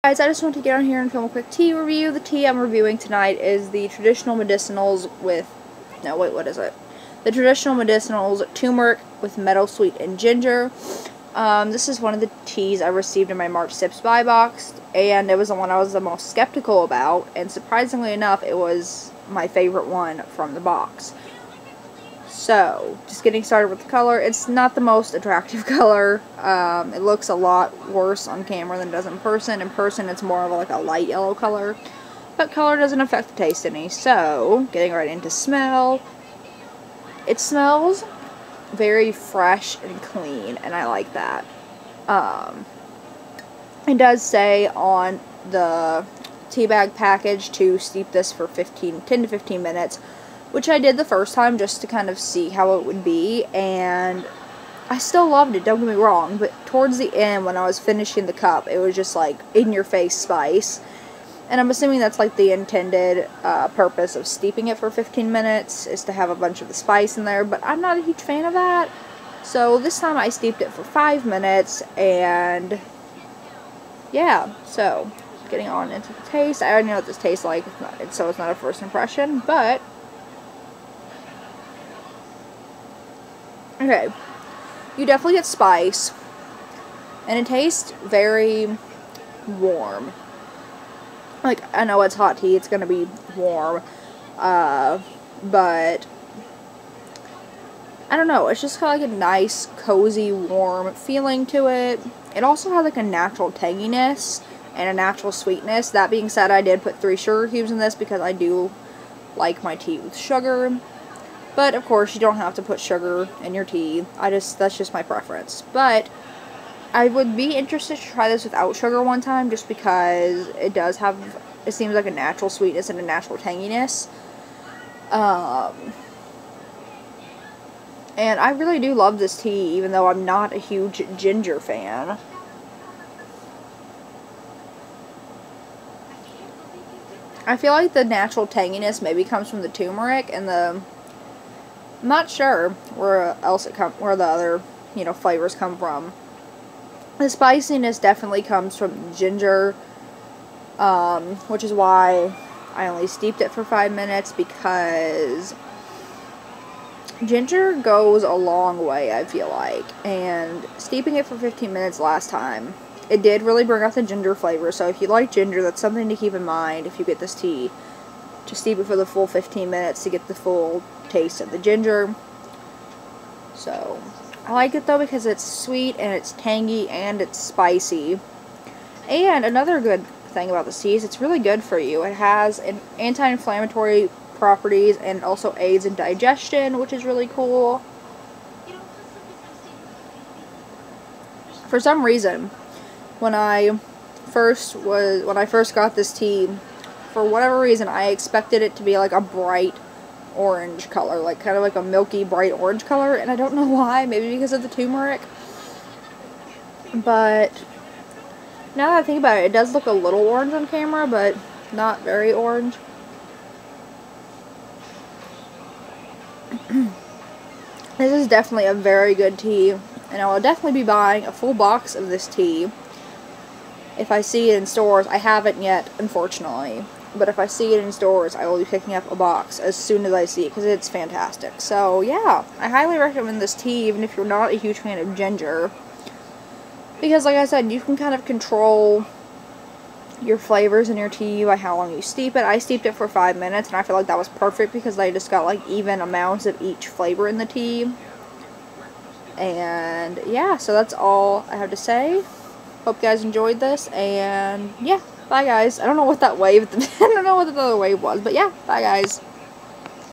Guys, I just want to get on here and film a quick tea review. The tea I'm reviewing tonight is the traditional medicinals with, what is it? The traditional medicinals turmeric with Meadowsweet and ginger. This is one of the teas I received in my March Sips buy box, and it was the one I was the most skeptical about, and surprisingly enough, it was my favorite one from the box. So, just getting started with the color. It's not the most attractive color. It looks a lot worse on camera than it does in person. In person, it's more of like a light yellow color. But color doesn't affect the taste any. So, getting right into smell. It smells very fresh and clean, and I like that. It does say on the tea bag package to steep this for 10 to 15 minutes. Which I did the first time just to kind of see how it would be, and I still loved it, don't get me wrong, but towards the end when I was finishing the cup, it was just like in-your-face spice, and I'm assuming that's like the intended purpose of steeping it for 15 minutes, is to have a bunch of the spice in there, but I'm not a huge fan of that, so this time I steeped it for 5 minutes, and yeah, so getting on into the taste. I already know what this tastes like, so it's not a first impression, but okay, you definitely get spice, and it tastes very warm. Like, I know it's hot tea, it's gonna be warm, but I don't know, it's just got like a nice, cozy, warm feeling to it. It also has like a natural tanginess and a natural sweetness. That being said, I did put 3 sugar cubes in this because I do like my tea with sugar. But, of course, you don't have to put sugar in your tea. That's just my preference. But, I would be interested to try this without sugar one time, just because it seems like a natural sweetness and a natural tanginess. And I really do love this tea, even though I'm not a huge ginger fan. I feel like the natural tanginess maybe comes from the turmeric and I'm not sure where the other, flavors come from. The spiciness definitely comes from ginger, which is why I only steeped it for 5 minutes, because ginger goes a long way, I feel like, and steeping it for 15 minutes last time, it did really bring out the ginger flavor, so if you like ginger, that's something to keep in mind if you get this tea. To steep it for the full 15 minutes to get the full taste of the ginger. So, I like it though because it's sweet and it's tangy and it's spicy. And another good thing about this tea is it's really good for you. It has an anti-inflammatory properties and also aids in digestion, which is really cool. For some reason, when I first got this tea, for whatever reason, I expected it to be like a bright orange color, like kind of like a milky bright orange color, and I don't know why, maybe because of the turmeric, but now that I think about it, it does look a little orange on camera, but not very orange. This is definitely a very good tea, and I will definitely be buying a full box of this tea if I see it in stores. I haven't yet, unfortunately. But if I see it in stores, I will be picking up a box as soon as I see it, because it's fantastic. So, yeah, I highly recommend this tea, even if you're not a huge fan of ginger. Because, like I said, you can kind of control your flavors in your tea by how long you steep it. I steeped it for 5 minutes, and I feel like that was perfect, because I just got, like, even amounts of each flavor in the tea. And, yeah, so that's all I have to say. Hope you guys enjoyed this, and, yeah. Bye, guys. I don't know what that wave, I don't know what the other wave was, but yeah, bye, guys.